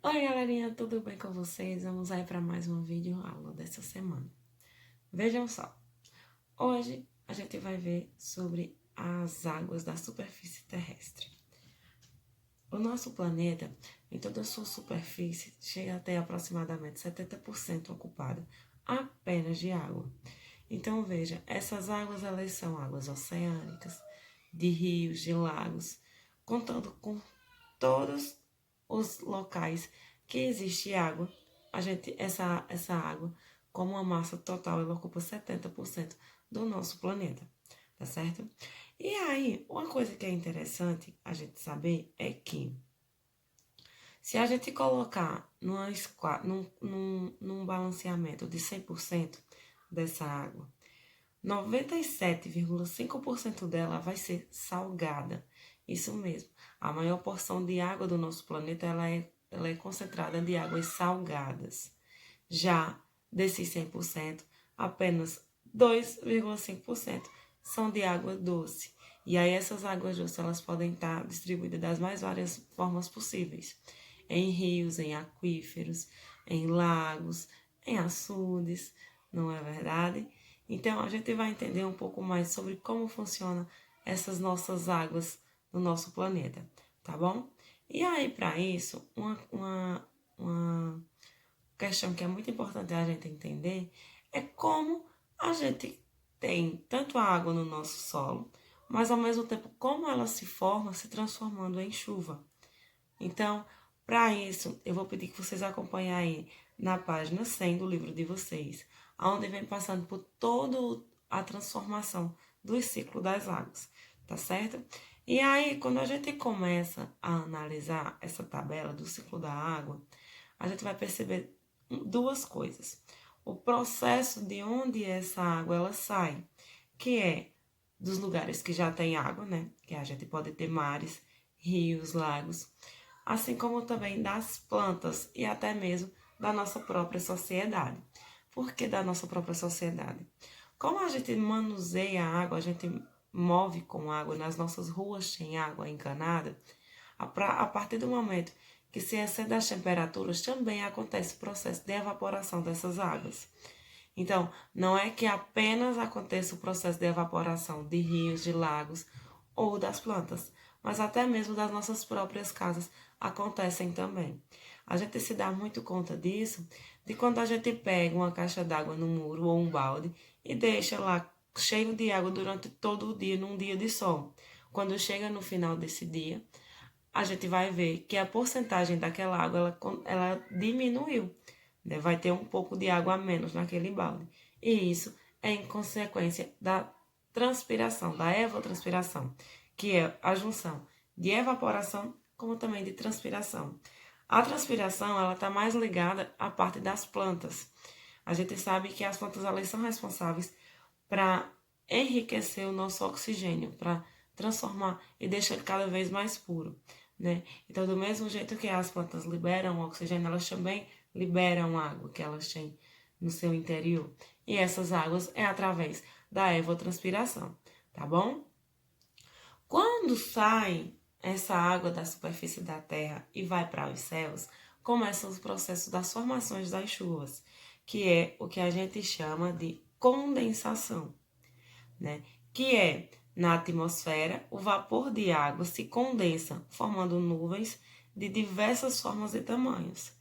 Oi, galerinha, tudo bem com vocês? Vamos aí para mais um vídeo aula dessa semana. Vejam só, hoje a gente vai ver sobre as águas da superfície terrestre. O nosso planeta, em toda a sua superfície, chega até aproximadamente 70% ocupada apenas de água. Então, veja, essas águas, elas são águas oceânicas, de rios, de lagos, contando com todos os locais que existe água, essa água, como uma massa total, ela ocupa 70% do nosso planeta, tá certo? E aí, uma coisa que é interessante a gente saber é que se a gente colocar num balanceamento de 100% dessa água, 97,5% dela vai ser salgada. Isso mesmo. A maior porção de água do nosso planeta ela é concentrada de águas salgadas. Já desses 100%, apenas 2,5% são de água doce. E aí essas águas doces elas podem estar distribuídas das mais várias formas possíveis. Em rios, em aquíferos, em lagos, em açudes, não é verdade? Então, a gente vai entender um pouco mais sobre como funcionam essas nossas águas no nosso planeta, tá bom? E aí, para isso, uma questão que é muito importante a gente entender é como a gente tem tanto a água no nosso solo, mas ao mesmo tempo como ela se forma se transformando em chuva. Então, para isso, eu vou pedir que vocês acompanhem aí na página 100 do livro de vocês, onde vem passando por toda a transformação do ciclo das águas, tá certo? E aí, quando a gente começa a analisar essa tabela do ciclo da água, a gente vai perceber duas coisas. O processo de onde essa água ela sai, que é dos lugares que já tem água, né? Que a gente pode ter mares, rios, lagos, assim como também das plantas e até mesmo da nossa própria sociedade. Por que da nossa própria sociedade? Como a gente manuseia a água, a gente move com água, nas nossas ruas tem água encanada, a partir do momento que se excede as temperaturas, também acontece o processo de evaporação dessas águas. Então, não é que apenas aconteça o processo de evaporação de rios, de lagos ou das plantas, mas até mesmo das nossas próprias casas acontecem também. A gente se dá muito conta disso de quando a gente pega uma caixa d'água no muro ou um balde e deixa lá cheio de água durante todo o dia, num dia de sol. Quando chega no final desse dia, a gente vai ver que a porcentagem daquela água ela diminuiu, né? Vai ter um pouco de água a menos naquele balde. E isso é em consequência da transpiração, da evapotranspiração, que é a junção de evaporação como também de transpiração. A transpiração ela está mais ligada à parte das plantas. A gente sabe que as plantas elas são responsáveis para enriquecer o nosso oxigênio, para transformar e deixar ele cada vez mais puro, né? Então, do mesmo jeito que as plantas liberam oxigênio, elas também liberam água que elas têm no seu interior. E essas águas é através da evotranspiração, tá bom? Quando sai essa água da superfície da Terra e vai para os céus, começam os processos das formações das chuvas, que é o que a gente chama de condensação, né? Que é na atmosfera, o vapor de água se condensa, formando nuvens de diversas formas e tamanhos.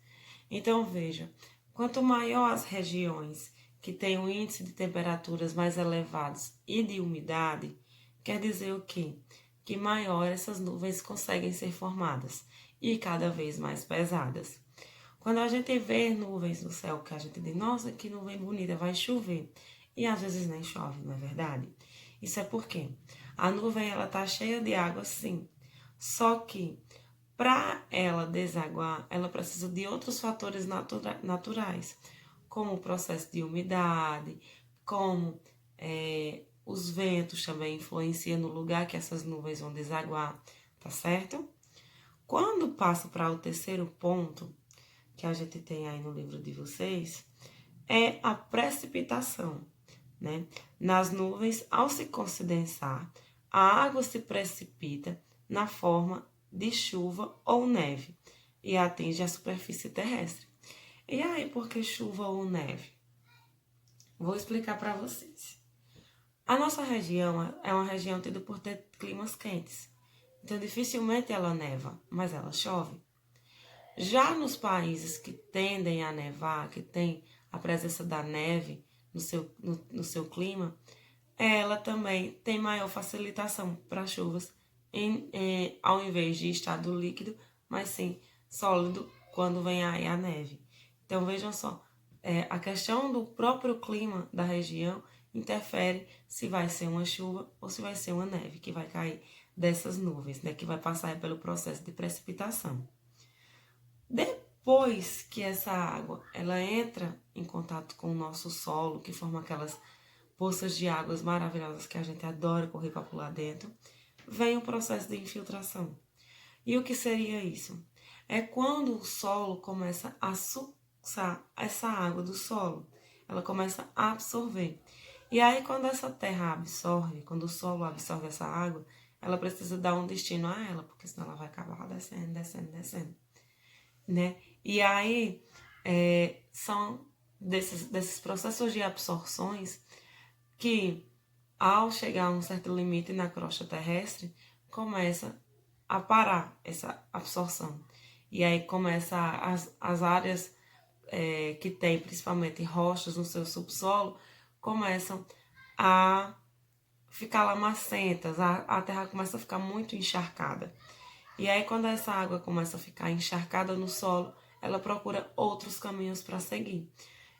Então, veja, quanto maior as regiões que têm um índice de temperaturas mais elevados e de umidade, quer dizer o quê? Que maior essas nuvens conseguem ser formadas e cada vez mais pesadas. Quando a gente vê nuvens no céu, que a gente diz, nossa, que nuvem bonita, vai chover. E às vezes nem chove, não é verdade? Isso é porque a nuvem ela tá cheia de água, sim. Só que para ela desaguar, ela precisa de outros fatores naturais, como o processo de umidade, como os ventos também influenciam no lugar que essas nuvens vão desaguar, tá certo? Quando passa para o terceiro ponto, que a gente tem aí no livro de vocês, é a precipitação, né? Nas nuvens, ao se condensar, a água se precipita na forma de chuva ou neve. e atinge a superfície terrestre. E aí, por que chuva ou neve? Vou explicar para vocês. A nossa região é uma região tida por ter climas quentes. Então, dificilmente ela neva, mas ela chove. Já nos países que tendem a nevar, que tem a presença da neve no seu clima, ela também tem maior facilitação para chuvas, ao invés de estado líquido, mas sim sólido quando vem aí a neve. Então vejam só, a questão do próprio clima da região interfere se vai ser uma chuva ou se vai ser uma neve que vai cair dessas nuvens, né, que vai passar pelo processo de precipitação. Depois que essa água ela entra em contato com o nosso solo, que forma aquelas poças de águas maravilhosas que a gente adora correr para pular dentro, vem o processo de infiltração. E o que seria isso? É quando o solo começa a succionar essa água do solo, ela começa a absorver. E aí, quando essa terra absorve, quando o solo absorve essa água, ela precisa dar um destino a ela, porque senão ela vai acabar descendo, descendo, descendo, né? E aí, são desses processos de absorções que, ao chegar a um certo limite na crosta terrestre, começa a parar essa absorção. E aí começa as áreas que tem principalmente rochas no seu subsolo, começam a ficar lamacentas, a terra começa a ficar muito encharcada. E aí quando essa água começa a ficar encharcada no solo, ela procura outros caminhos para seguir.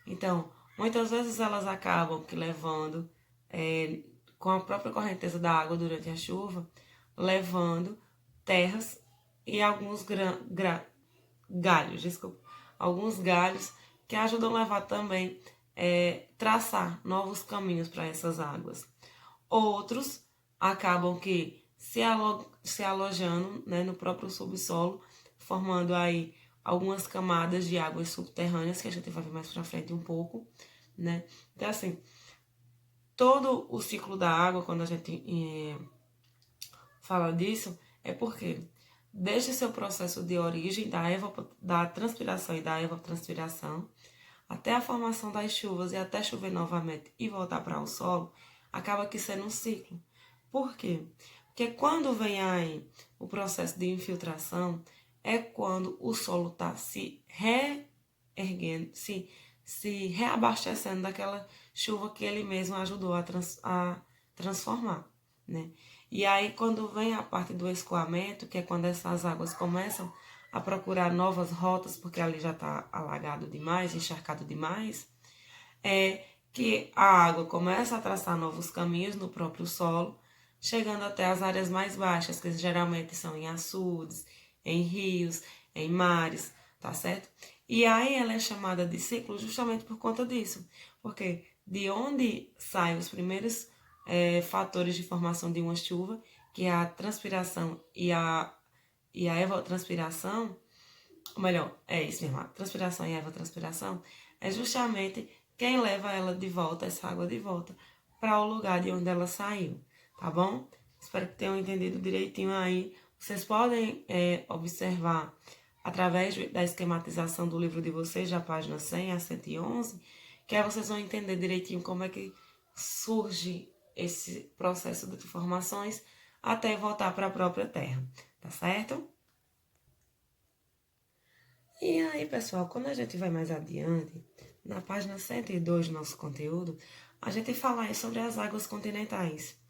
Então, muitas vezes elas acabam que levando, com a própria correnteza da água durante a chuva, levando terras e alguns galhos, desculpa, alguns galhos que ajudam a levar também, traçar novos caminhos para essas águas. Outros acabam que se alojando, né, no próprio subsolo, formando aí algumas camadas de águas subterrâneas, que a gente vai ver mais pra frente um pouco, né? Então, assim, todo o ciclo da água, quando a gente fala disso, é porque desde seu processo de origem da transpiração e da evapotranspiração, até a formação das chuvas e até chover novamente e voltar para o solo, acaba que sendo um ciclo. Por quê? Porque quando vem aí o processo de infiltração, é quando o solo está se reerguendo, se reabastecendo daquela chuva que ele mesmo ajudou a transformar, né? E aí, quando vem a parte do escoamento, que é quando essas águas começam a procurar novas rotas, porque ali já está alagado demais, encharcado demais, é que a água começa a traçar novos caminhos no próprio solo, chegando até as áreas mais baixas, que geralmente são em açudes, em rios, em mares, tá certo? E aí ela é chamada de ciclo justamente por conta disso, porque de onde saem os primeiros fatores de formação de uma chuva, que é a transpiração e a evapotranspiração, ou melhor, é isso mesmo, a transpiração e a evapotranspiração, é justamente quem leva ela de volta, essa água de volta, para o lugar de onde ela saiu, tá bom? Espero que tenham entendido direitinho aí. Vocês podem observar, através da esquematização do livro de vocês, da página 100 a 111, que aí vocês vão entender direitinho como é que surge esse processo de formações até voltar para a própria terra, tá certo? E aí, pessoal, quando a gente vai mais adiante, na página 102 do nosso conteúdo, a gente fala aí sobre as águas continentais.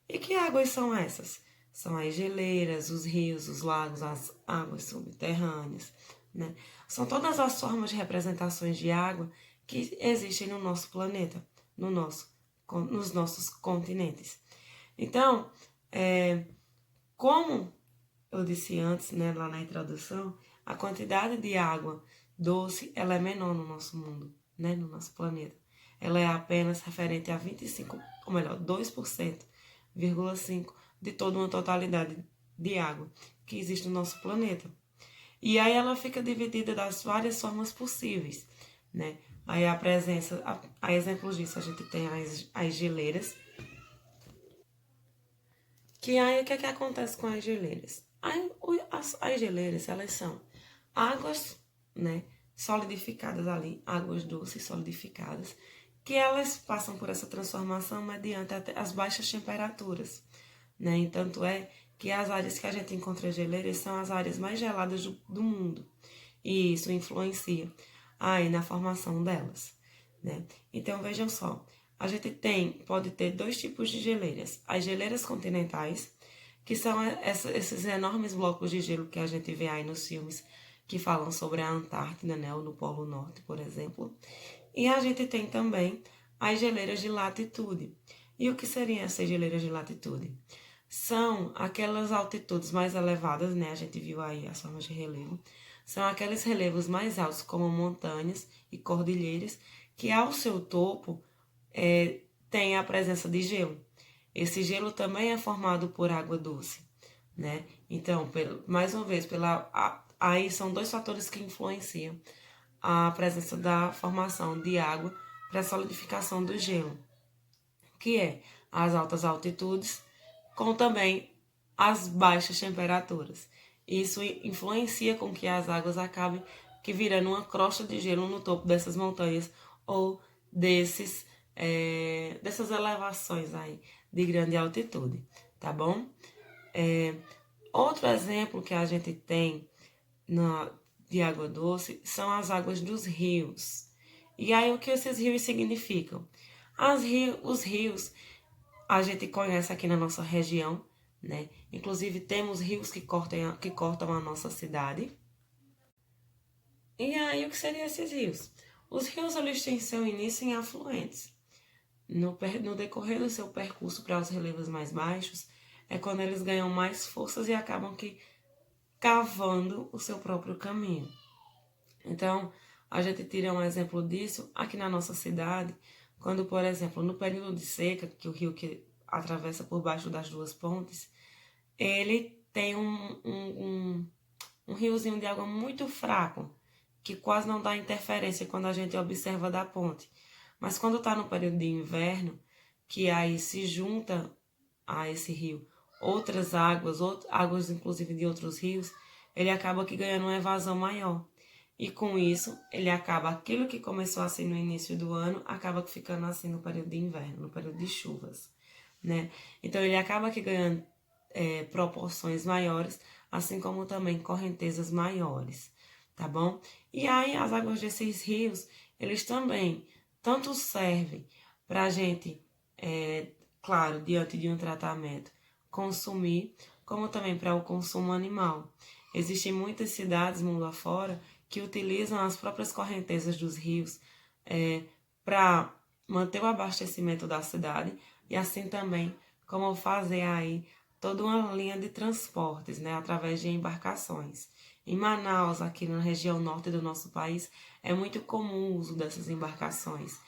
E que águas são essas? São as geleiras, os rios, os lagos, as águas subterrâneas, né? São todas as formas de representações de água que existem no nosso planeta, nos nossos continentes. Então, como eu disse antes, né, lá na introdução, a quantidade de água doce ela é menor no nosso mundo, né, no nosso planeta. Ela é apenas referente a 25, ou melhor, 2,5% de toda uma totalidade de água que existe no nosso planeta. E aí ela fica dividida das várias formas possíveis, né? Aí a presença, a exemplos disso, a gente tem as geleiras. Que aí o que é que acontece com as geleiras? As geleiras, elas são águas, né, solidificadas ali, águas doces solidificadas, que elas passam por essa transformação mediante as baixas temperaturas, né? E tanto é que as áreas que a gente encontra geleiras são as áreas mais geladas do mundo. E isso influencia aí na formação delas, né? Então vejam só, a gente pode ter dois tipos de geleiras. As geleiras continentais, que são esses enormes blocos de gelo que a gente vê aí nos filmes que falam sobre a Antártida, né? Ou no Polo Norte, por exemplo. E a gente tem também as geleiras de latitude. E o que seriam essas geleiras de latitude? São aquelas altitudes mais elevadas, né? A gente viu aí as formas de relevo. São aqueles relevos mais altos, como montanhas e cordilheiras, que ao seu topo tem a presença de gelo. Esse gelo também é formado por água doce, né? Então, mais uma vez, aí são dois fatores que influenciam a presença da formação de água para a solidificação do gelo, que é as altas altitudes, com também as baixas temperaturas. Isso influencia com que as águas acabem que virando uma crosta de gelo no topo dessas montanhas ou dessas elevações aí de grande altitude, tá bom? Outro exemplo que a gente tem de água doce são as águas dos rios. E aí, o que esses rios significam? Os rios a gente conhece aqui na nossa região, né? Inclusive, temos rios que cortam a nossa cidade. E aí, o que seriam esses rios? Os rios, eles têm seu início em afluentes. No decorrer do seu percurso para os relevos mais baixos, é quando eles ganham mais forças e acabam cavando o seu próprio caminho. Então, a gente tira um exemplo disso aqui na nossa cidade, quando, por exemplo, no período de seca, que o rio que atravessa por baixo das duas pontes, ele tem um riozinho de água muito fraco, que quase não dá interferência quando a gente observa da ponte. Mas quando está no período de inverno, que aí se junta a esse rio outras águas inclusive de outros rios, ele acaba que ganhando uma evasão maior. E com isso, ele acaba, aquilo que começou assim no início do ano, acaba ficando assim no período de inverno, no período de chuvas, né? Então, ele acaba que ganhando proporções maiores, assim como também correntezas maiores, tá bom? E aí, as águas desses rios, eles também tanto servem para a gente, claro, diante de um tratamento, consumir, como também para o consumo animal. Existem muitas cidades mundo afora que utilizam as próprias correntezas dos rios para manter o abastecimento da cidade e assim também como fazer aí toda uma linha de transportes, né, através de embarcações. Em Manaus, aqui na região norte do nosso país, é muito comum o uso dessas embarcações.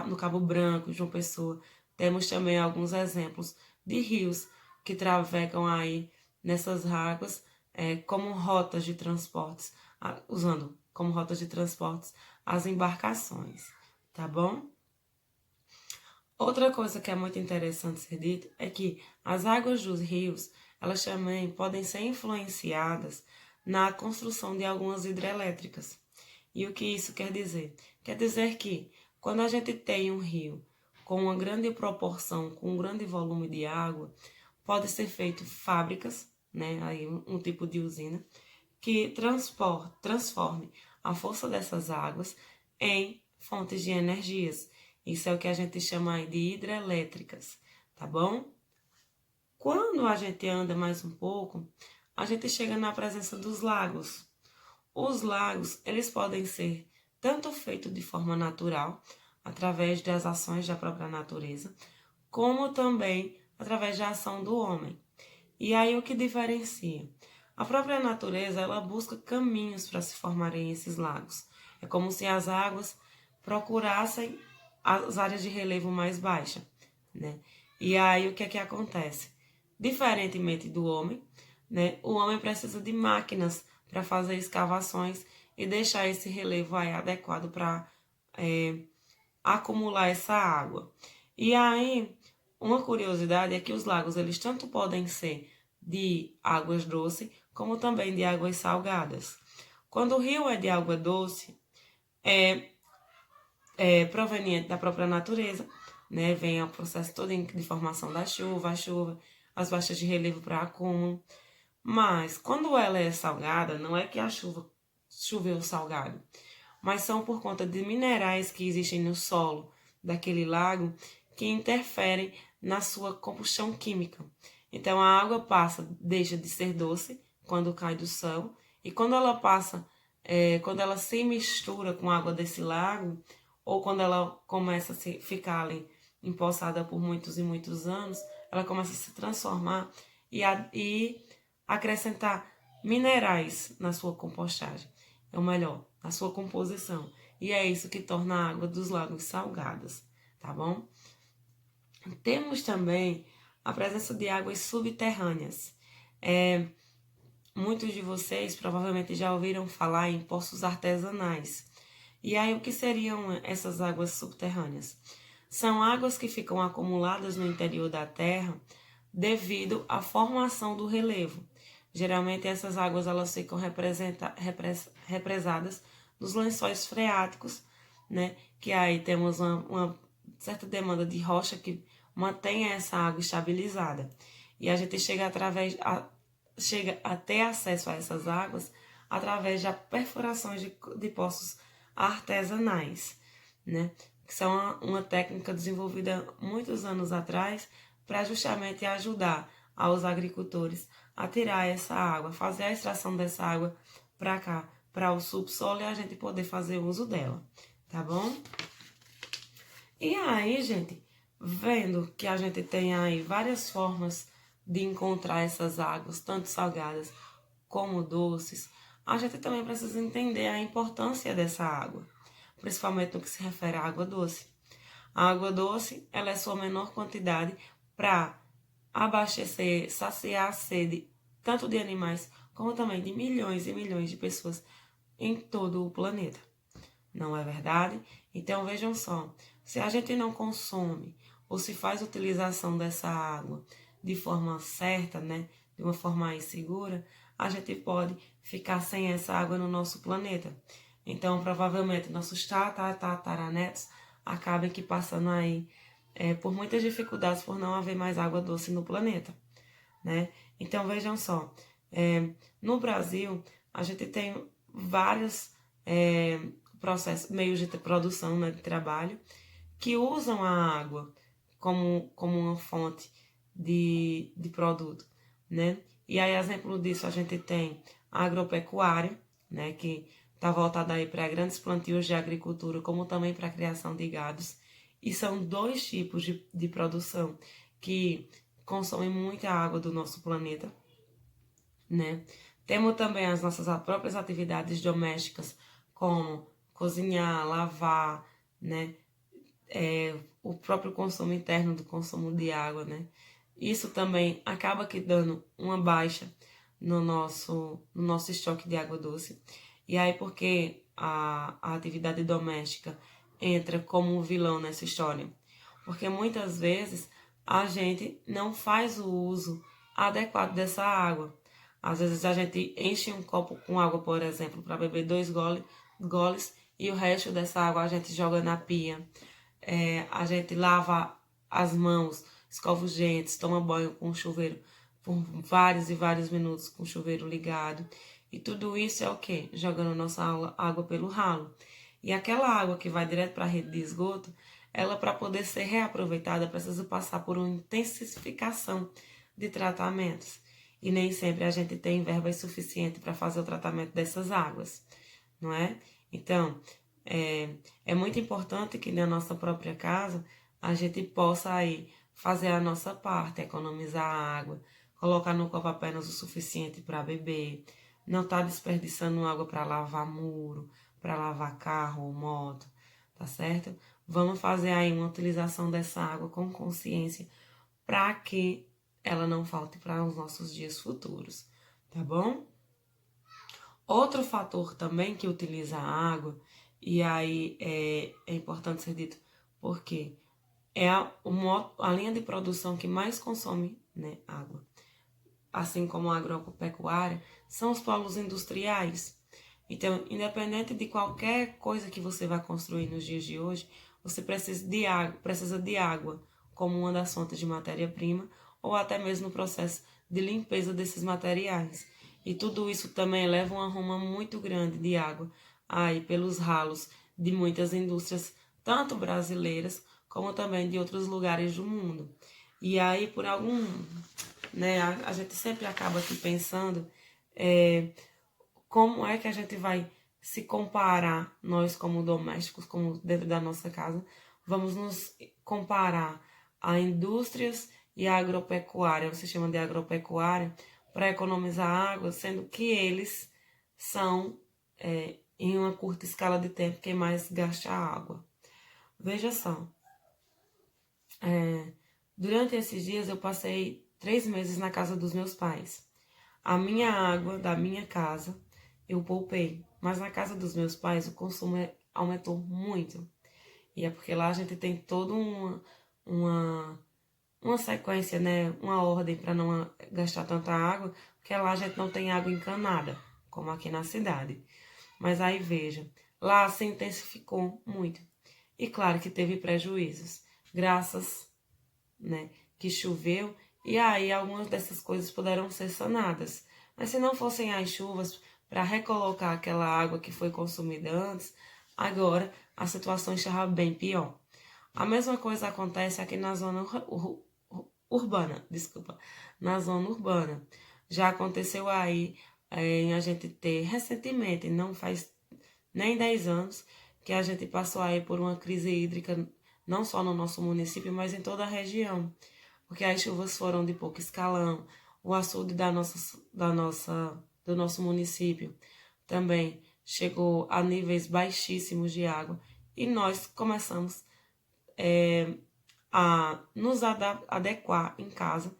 No Cabo Branco, João Pessoa, temos também alguns exemplos de rios que trafegam aí nessas águas como rotas de transportes, usando como rotas de transportes as embarcações, tá bom? Outra coisa que é muito interessante ser dito é que as águas dos rios, elas também podem ser influenciadas na construção de algumas hidrelétricas. E o que isso quer dizer? Quer dizer que quando a gente tem um rio com uma grande proporção, com um grande volume de água, pode ser feito fábricas, né, aí um tipo de usina, que transforme a força dessas águas em fontes de energias. Isso é o que a gente chama de hidrelétricas, tá bom? Quando a gente anda mais um pouco, a gente chega na presença dos lagos. Os lagos, eles podem ser tanto feitos de forma natural, através das ações da própria natureza, como também através da ação do homem. E aí o que diferencia? A própria natureza, ela busca caminhos para se formarem esses lagos. É como se as águas procurassem as áreas de relevo mais baixas, né? E aí o que é que acontece? Diferentemente do homem, né? O homem precisa de máquinas para fazer escavações e deixar esse relevo aí adequado para acumular essa água. E aí, uma curiosidade é que os lagos, eles tanto podem ser de águas doces, como também de águas salgadas. Quando o rio é de água doce, é proveniente da própria natureza, né? Vem o processo todo de formação da chuva, a chuva, as baixas de relevo para acúmulo. Mas quando ela é salgada, não é que a chuva choveu salgado, mas são por conta de minerais que existem no solo daquele lago que interferem na sua combustão química. Então a água deixa de ser doce quando cai do céu, e quando ela quando ela se mistura com a água desse lago, ou quando ela começa a ficar ali empoçada por muitos e muitos anos, ela começa a se transformar e acrescentar minerais na sua compostagem, ou melhor, na sua composição. E é isso que torna a água dos lagos salgadas, tá bom? Temos também a presença de águas subterrâneas. Muitos de vocês provavelmente já ouviram falar em poços artesanais. E aí, o que seriam essas águas subterrâneas? São águas que ficam acumuladas no interior da terra devido à formação do relevo. Geralmente, essas águas elas ficam represadas nos lençóis freáticos, né? Que aí temos uma certa demanda de rocha que mantém essa água estabilizada. E a gente chega a ter acesso a essas águas através de perfurações de poços artesanais, né? Que são uma técnica desenvolvida muitos anos atrás para justamente ajudar aos agricultores a tirar essa água, fazer a extração dessa água para cá, para o subsolo, e a gente poder fazer uso dela, tá bom? E aí, gente, vendo que a gente tem aí várias formas de encontrar essas águas, tanto salgadas como doces, a gente também precisa entender a importância dessa água, principalmente no que se refere à água doce. A água doce, ela é sua menor quantidade para abastecer, saciar a sede, tanto de animais como também de milhões e milhões de pessoas em todo o planeta. Não é verdade? Então vejam só, se a gente não consome ou se faz utilização dessa água de forma certa, né, de uma forma aí segura, a gente pode ficar sem essa água no nosso planeta. Então, provavelmente, nossos tataranetos acabem que passando aí por muitas dificuldades por não haver mais água doce no planeta, né? Então, vejam só, no Brasil, a gente tem vários processos, meios de produção, né, de trabalho, que usam a água como uma fonte de produto, né? E aí, exemplo disso, a gente tem a agropecuária, né, que está voltada aí para grandes plantios de agricultura, como também para a criação de gados. E são dois tipos de produção que consomem muita água do nosso planeta, né? Temos também as nossas próprias atividades domésticas, como cozinhar, lavar, né? O próprio consumo interno do consumo de água, né? Isso também acaba que dando uma baixa no nosso estoque de água doce. E aí, porque a atividade doméstica entra como um vilão nessa história? Porque muitas vezes a gente não faz o uso adequado dessa água. Às vezes a gente enche um copo com água, por exemplo, para beber 2 goles, e o resto dessa água a gente joga na pia. A gente lava as mãos, escova os dentes, toma banho com o chuveiro por vários e vários minutos com o chuveiro ligado. E tudo isso é o quê? Jogando nossa água pelo ralo. E aquela água que vai direto para a rede de esgoto, ela, para poder ser reaproveitada, precisa passar por uma intensificação de tratamentos. E nem sempre a gente tem verba suficiente para fazer o tratamento dessas águas, não é? Então, é muito importante que na nossa própria casa a gente possa aí fazer a nossa parte, economizar água, colocar no copo apenas o suficiente para beber, não estar desperdiçando água para lavar muro, para lavar carro ou moto, tá certo? Vamos fazer aí uma utilização dessa água com consciência para que ela não falte para os nossos dias futuros, tá bom? Outro fator também que utiliza a água, e aí é importante ser dito, porque é a linha de produção que mais consome, né, água. assim como a agropecuária, são os polos industriais. Então, independente de qualquer coisa que você vai construir nos dias de hoje, você precisa de água como uma das fontes de matéria-prima ou até mesmo no processo de limpeza desses materiais. E tudo isso também leva uma ruma muito grande de água aí pelos ralos de muitas indústrias, tanto brasileiras como também de outros lugares do mundo. E aí, por algum, né, a gente sempre acaba aqui pensando como é que a gente vai se comparar, nós como domésticos, como dentro da nossa casa, vamos nos comparar a indústrias e a agropecuária, você chama de agropecuária, para economizar água, sendo que eles são, em uma curta escala de tempo, quem mais gasta água. Veja só, durante esses dias eu passei 3 meses na casa dos meus pais. A minha água da minha casa eu poupei, mas na casa dos meus pais o consumo aumentou muito. E é porque lá a gente tem toda uma sequência, né? Uma ordem para não gastar tanta água, porque lá a gente não tem água encanada, como aqui na cidade. Mas aí veja, lá se intensificou muito. E claro que teve prejuízos, graças, né, que choveu, e aí algumas dessas coisas puderam ser sanadas. Mas se não fossem as chuvas para recolocar aquela água que foi consumida antes, agora a situação estava bem pior. A mesma coisa acontece aqui na zona urbana, desculpa, na zona urbana. Já aconteceu aí em a gente ter recentemente, não faz nem 10 anos, que a gente passou aí por uma crise hídrica, não só no nosso município, mas em toda a região. Porque as chuvas foram de pouco escalão, o açude do nosso município também chegou a níveis baixíssimos de água e nós começamos a nos adequar em casa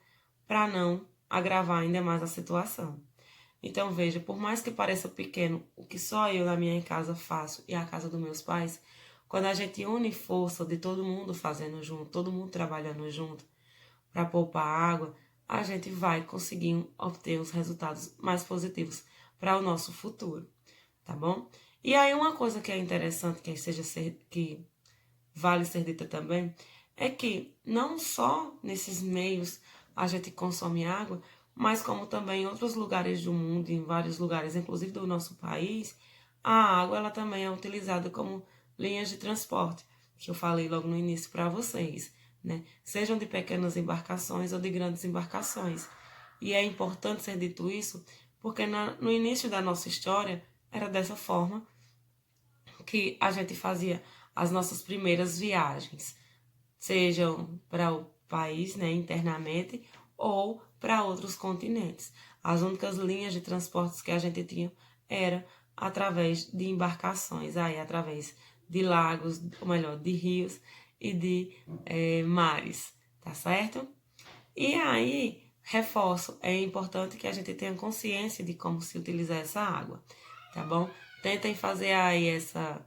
para não agravar ainda mais a situação. Então veja, por mais que pareça pequeno, o que só eu na minha casa faço e a casa dos meus pais, quando a gente une força de todo mundo fazendo junto, todo mundo trabalhando junto para poupar água, a gente vai conseguir obter os resultados mais positivos para o nosso futuro, tá bom? E aí uma coisa que é interessante que vale ser dita também é que não só nesses meios a gente consome água, mas como também em outros lugares do mundo, em vários lugares, inclusive do nosso país, a água ela também é utilizada como linhas de transporte, que eu falei logo no início para vocês, né? Sejam de pequenas embarcações ou de grandes embarcações. E é importante ser dito isso, porque no início da nossa história era dessa forma que a gente fazia as nossas primeiras viagens, sejam para o país, né, internamente, ou para outros continentes. As únicas linhas de transportes que a gente tinha era através de embarcações, aí através de lagos, ou melhor, de rios e de mares, tá certo? E aí, reforço, é importante que a gente tenha consciência de como se utilizar essa água, tá bom? Tentem fazer aí essa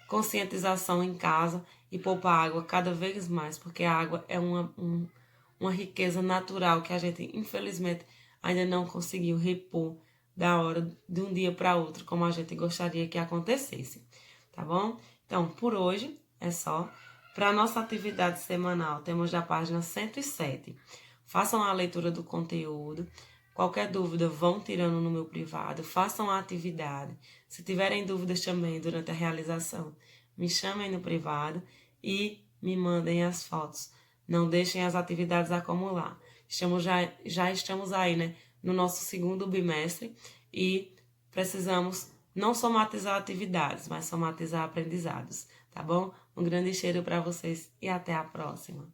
conscientização em casa e poupar água cada vez mais, porque a água é uma riqueza natural que a gente, infelizmente, ainda não conseguiu repor da hora de um dia para outro, como a gente gostaria que acontecesse, tá bom? Então, por hoje é só. Para a nossa atividade semanal, temos a página 107. Façam a leitura do conteúdo. Qualquer dúvida, vão tirando no meu privado, façam a atividade. Se tiverem dúvidas também durante a realização, me chamem no privado e me mandem as fotos. Não deixem as atividades acumular. Já estamos aí, né, no nosso segundo bimestre e precisamos não somatizar atividades, mas somatizar aprendizados, tá bom? Um grande cheiro para vocês e até a próxima.